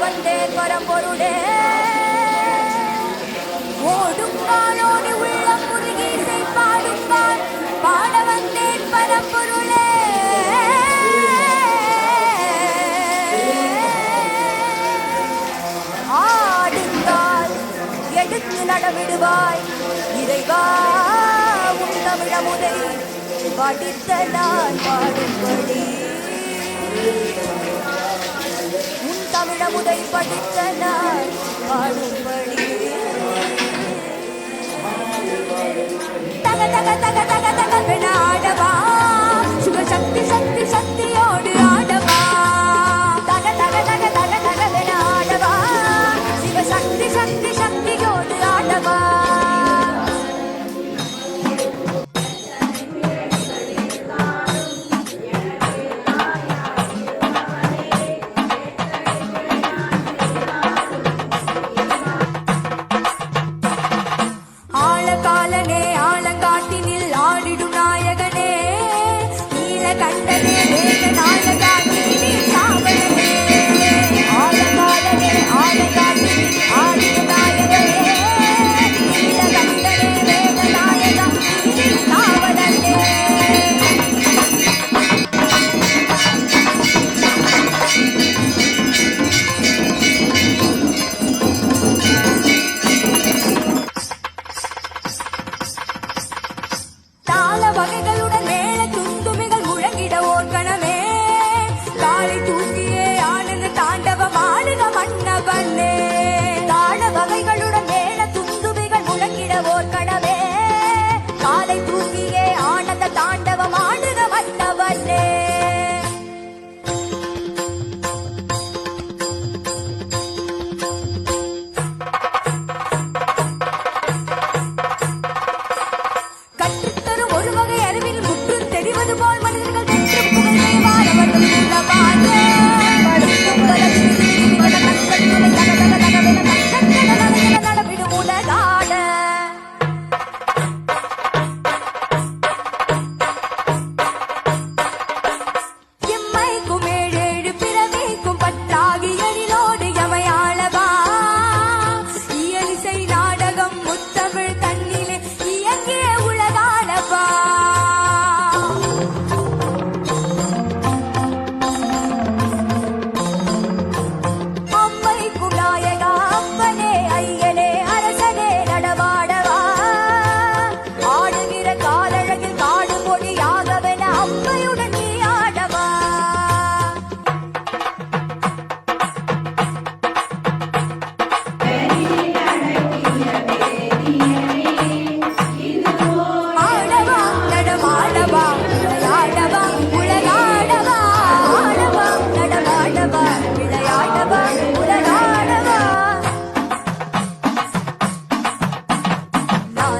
வந்தேன் பரம்பொருளே ஓடுங்காலோடு உள்ளம் முருகி இசை பாடுங்கால் பாட வந்தேன் பரம்பொருளே ஆடுங்கால் எடுத்து நடவிடுவாய் இறைவா உன் தமிழமுதை படித்த நான் பாடும்படி உன் தமிழமுதை படித்த நான் பாடும்படி தக தக தக தக தக ஆடவா சிவசக்தி சக்தி சக்தியோடு ஆடவா தக தக தக தக தக ஆடவா சிவசக்தி சக்தி சக்தியோடு ஆடவா ஆழங்காட்டினில் ஆடிடும் நாயகனே நீலகண்டனே